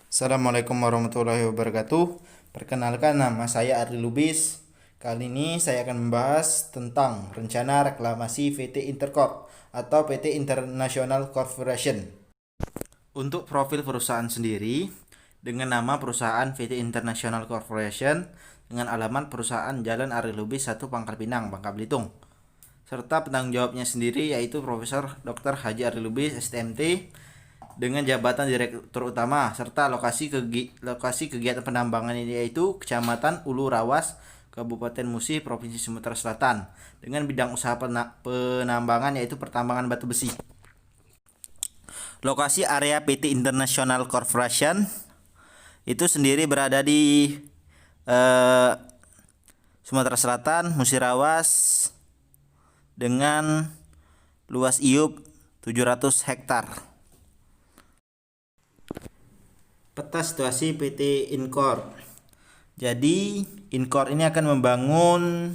Assalamualaikum warahmatullahi wabarakatuh. Perkenalkan, nama saya Ardi Lubis. Kali ini saya akan membahas tentang rencana reklamasi PT Intercorp atau PT International Corporation. Untuk profil perusahaan sendiri, dengan nama perusahaan PT International Corporation dengan alamat perusahaan Jalan Ardi Lubis 1 Pangkal Pinang, Bangka Belitung. Serta penanggung jawabnya sendiri yaitu Profesor Dr. Haji Ardi Lubis, STMT, dengan jabatan Direktur Utama, serta lokasi kegiatan penambangan ini yaitu Kecamatan Ulu Rawas, Kabupaten Musi, Provinsi Sumatera Selatan, dengan bidang usaha penambangan yaitu pertambangan batu besi. Lokasi area PT International Corporation itu sendiri berada di Sumatera Selatan, Musirawas, dengan luas IUP 700 hektar. Peta situasi PT Incor. Jadi Incor ini akan membangun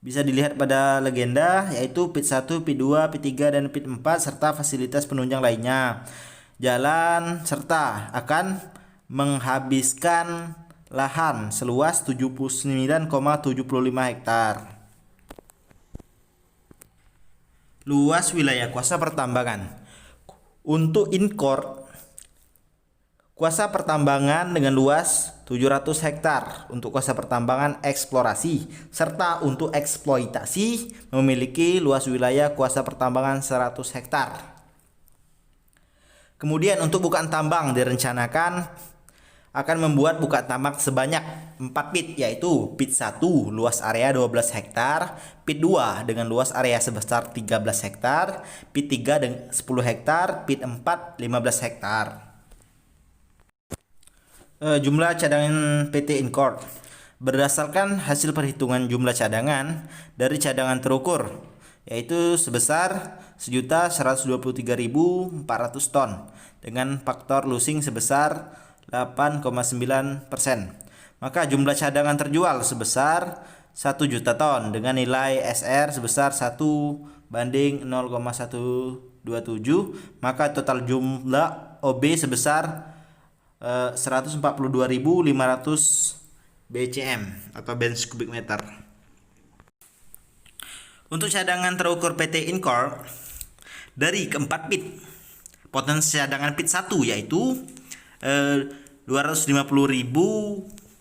bisa dilihat pada legenda yaitu PIT 1, PIT 2, PIT 3 dan PIT 4 serta fasilitas penunjang lainnya. Jalan serta akan menghabiskan lahan seluas 79,75 hektar. Luas wilayah kuasa pertambangan. Untuk Incor, kuasa pertambangan dengan luas 700 hektar untuk kuasa pertambangan eksplorasi, serta untuk eksploitasi memiliki luas wilayah kuasa pertambangan 100 hektar. Kemudian untuk bukaan tambang direncanakan akan membuat bukaan tambang sebanyak 4 pit, yaitu pit 1 luas area 12 hektar, pit 2 dengan luas area sebesar 13 hektar, pit 3 dengan 10 hektar, pit 4 15 hektar. Jumlah cadangan PT Incor berdasarkan hasil perhitungan jumlah cadangan dari cadangan terukur yaitu sebesar 1.123.400 ton dengan faktor losing sebesar 8,9%. Maka jumlah cadangan terjual sebesar 1 juta ton dengan nilai SR sebesar 1:0,127. Maka total jumlah OB sebesar 142.500 BCM atau bench kubik meter. Untuk cadangan terukur PT Incor dari keempat pit, potensi cadangan pit 1 yaitu 250.000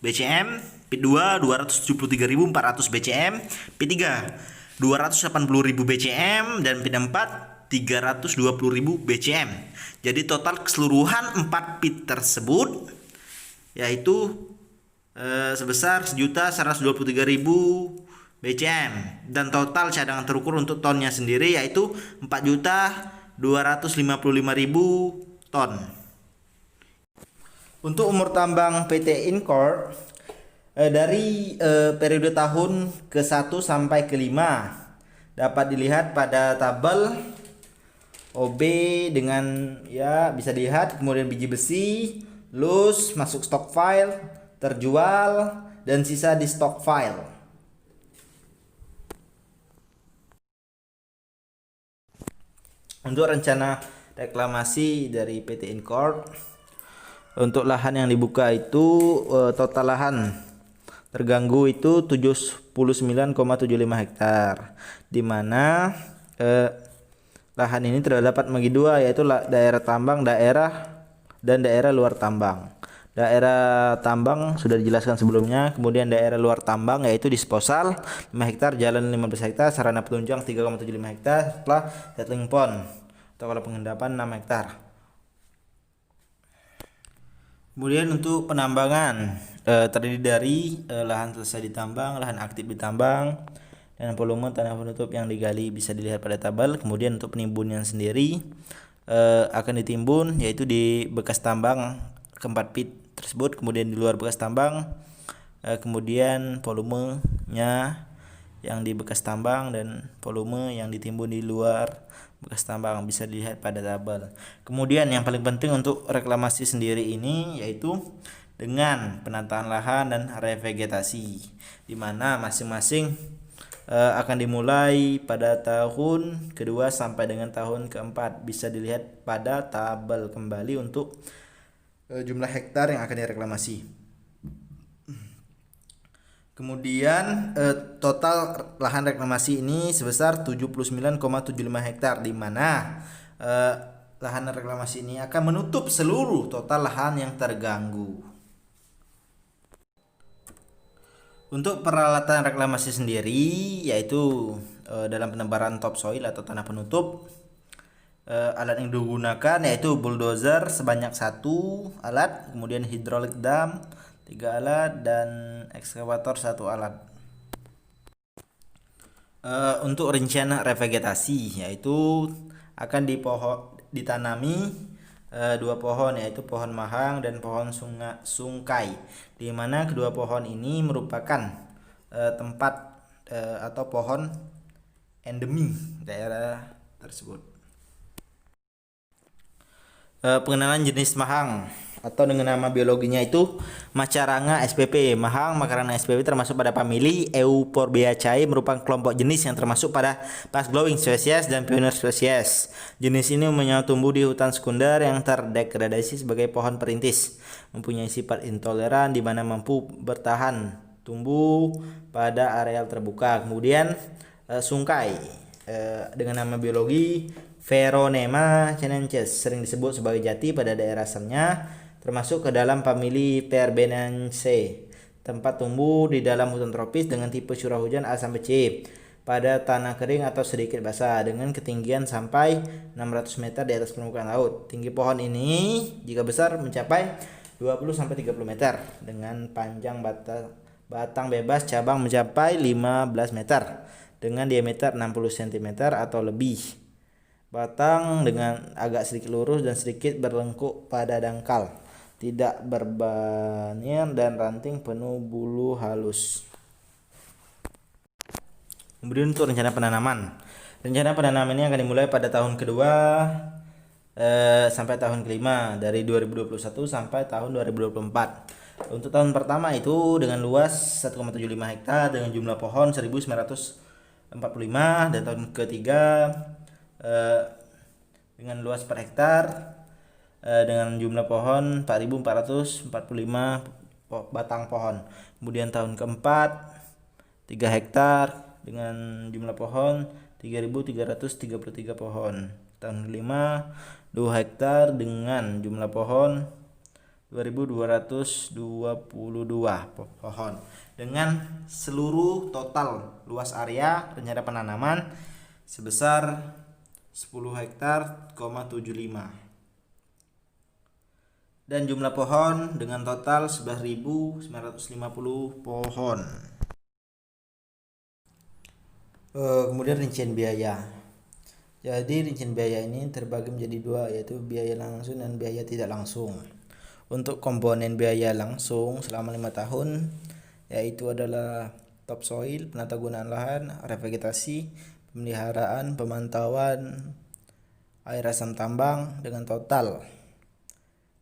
BCM, pit 2 273.400 BCM, pit 3 280.000 BCM dan pit 4 320.000 BCM. Jadi total keseluruhan 4 pit tersebut yaitu sebesar 1.123.000 BCM dan total cadangan terukur untuk tonnya sendiri yaitu 4.255.000 ton. Untuk umur tambang PT Incor dari periode tahun ke-1 sampai ke-5 dapat dilihat pada tabel OB dengan bisa dilihat, kemudian biji besi, loose, masuk stock file, terjual, dan sisa di stock file. Untuk rencana reklamasi dari PT Incor, untuk lahan yang dibuka itu total lahan terganggu itu 79,75 hektar, di mana lahan ini terdapat bagi dua yaitu daerah tambang dan daerah luar tambang. Daerah tambang sudah dijelaskan sebelumnya, kemudian daerah luar tambang yaitu disposal 5 hektar, jalan 15 hektar, sarana penunjang 3,75 hektar, setelah settling pond atau kalau pengendapan 6 hektar. Kemudian untuk penambangan terdiri dari lahan selesai ditambang, lahan aktif ditambang, dan volume tanah penutup yang digali bisa dilihat pada tabel. Kemudian untuk penimbunnya sendiri akan ditimbun yaitu di bekas tambang keempat pit tersebut, kemudian di luar bekas tambang, kemudian volumenya yang di bekas tambang dan volume yang ditimbun di luar bekas tambang bisa dilihat pada tabel. Kemudian yang paling penting untuk reklamasi sendiri ini yaitu dengan penataan lahan dan revegetasi, di mana masing-masing akan dimulai pada tahun kedua sampai dengan tahun keempat. Bisa dilihat pada tabel kembali untuk jumlah hektar yang akan direklamasi. Kemudian total lahan reklamasi ini sebesar 79,75 hektar, di mana lahan reklamasi ini akan menutup seluruh total lahan yang terganggu. Untuk peralatan reklamasi sendiri, yaitu dalam penebaran topsoil atau tanah penutup, alat yang digunakan yaitu bulldozer sebanyak 1 alat, kemudian hydraulic dam 3 alat, dan ekskavator 1 alat. Untuk rencana revegetasi, yaitu akan ditanami 2 pohon, yaitu pohon mahang dan pohon sungkai, di mana kedua pohon ini merupakan tempat atau pohon endemi daerah tersebut. Pengenalan jenis mahang atau dengan nama biologinya itu Macaranga spp. Mahang Macaranga spp termasuk pada famili Euphorbiaceae, merupakan kelompok jenis yang termasuk pada fast growing species dan pioneer species. Jenis ini umumnya tumbuh di hutan sekunder yang terdegradasi sebagai pohon perintis, mempunyai sifat intoleran di mana mampu bertahan tumbuh pada areal terbuka. Kemudian sungkai dengan nama biologi Veronema chinensis, sering disebut sebagai jati pada daerah asalnya, termasuk ke dalam famili Verbenaceae. Tempat tumbuh di dalam hutan tropis dengan tipe curah hujan A sampai C pada tanah kering atau sedikit basah, dengan ketinggian sampai 600 meter di atas permukaan laut. Tinggi pohon ini jika besar mencapai 20 sampai 30 meter, dengan panjang batang bebas cabang mencapai 15 meter, dengan diameter 60 cm atau lebih. Batang dengan agak sedikit lurus dan sedikit berlengkuk pada dangkal, tidak berbanir, dan ranting penuh bulu halus. Kemudian untuk rencana penanaman. Rencana penanaman ini akan dimulai pada tahun kedua sampai tahun kelima, dari 2021 sampai tahun 2024. Untuk tahun pertama itu dengan luas 1,75 hektar dengan jumlah pohon 1945, dan tahun ketiga dengan luas per hektar dengan jumlah pohon 4.445 batang pohon. Kemudian tahun keempat 3 hektar dengan jumlah pohon 3.333 pohon. Tahun kelima 2 hektar dengan jumlah pohon 2.222 pohon, dengan seluruh total luas area rencana penanaman sebesar 10 hektar, 75, dan jumlah pohon dengan total 11.950 pohon. Kemudian rincian biaya. Jadi rincian biaya ini terbagi menjadi 2, yaitu biaya langsung dan biaya tidak langsung. Untuk komponen biaya langsung selama 5 tahun yaitu adalah topsoil, penata gunaan lahan, revegetasi, pemeliharaan, pemantauan air asam tambang, dengan total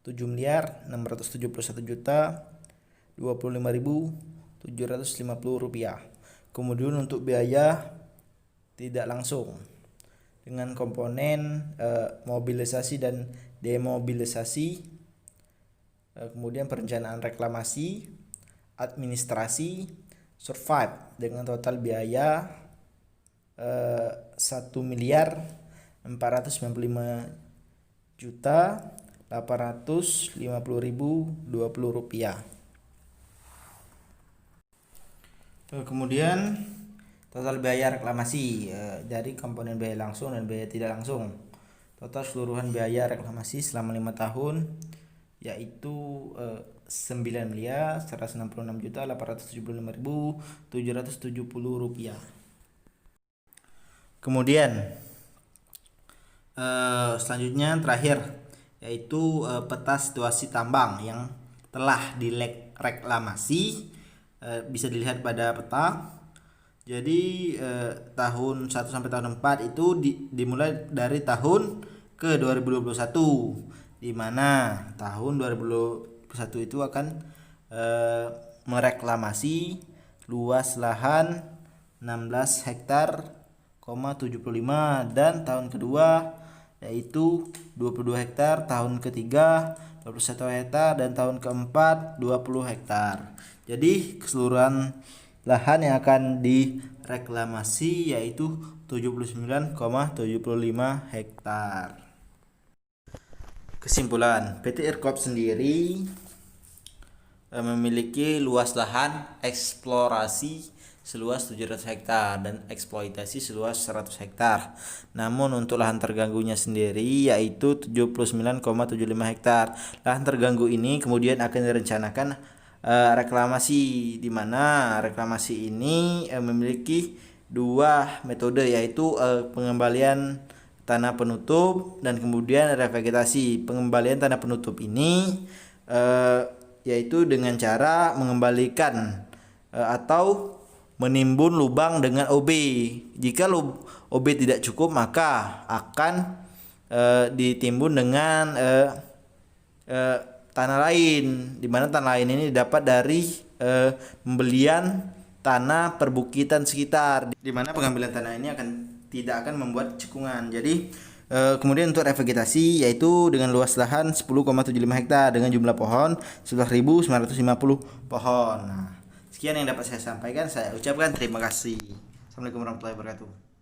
7.671.025.750 rupiah. Kemudian untuk biaya tidak langsung dengan komponen mobilisasi dan demobilisasi, kemudian perencanaan reklamasi, administrasi, survive, dengan total biaya 1.455.850.020 rupiah. Kemudian total biaya reklamasi dari komponen biaya langsung dan biaya tidak langsung. Total keseluruhan biaya reklamasi selama 5 tahun yaitu 9.166.875.770 rupiah. Kemudian selanjutnya terakhir yaitu peta situasi tambang yang telah direklamasi, bisa dilihat pada peta. Jadi tahun 1 sampai tahun 4 itu dimulai dari tahun ke 2021, di mana tahun 2021 itu akan mereklamasi luas lahan 16 hektar, 75, dan tahun kedua yaitu 22 hektar, tahun ketiga 21 hektar, dan tahun keempat 20 hektar. Jadi keseluruhan lahan yang akan direklamasi yaitu 79,75 hektar. Kesimpulan, PT IRCOP sendiri memiliki luas lahan eksplorasi seluas 700 hektar dan eksploitasi seluas 100 hektar. Namun untuk lahan terganggunya sendiri yaitu 79,75 hektar. Lahan terganggu ini kemudian akan direncanakan reklamasi, di mana reklamasi ini memiliki dua metode, yaitu pengembalian tanah penutup dan kemudian revegetasi. Pengembalian tanah penutup ini yaitu dengan cara mengembalikan atau menimbun lubang dengan OB. Jika OB tidak cukup, maka akan ditimbun dengan tanah lain, di mana tanah lain ini dapat dari pembelian tanah perbukitan sekitar, di mana pengambilan tanah ini tidak akan membuat cekungan. Jadi kemudian untuk revegetasi yaitu dengan luas lahan 10,75 hektar dengan jumlah pohon 11.950 pohon. Nah, sekian yang dapat saya sampaikan. Saya ucapkan terima kasih. Assalamualaikum warahmatullahi wabarakatuh.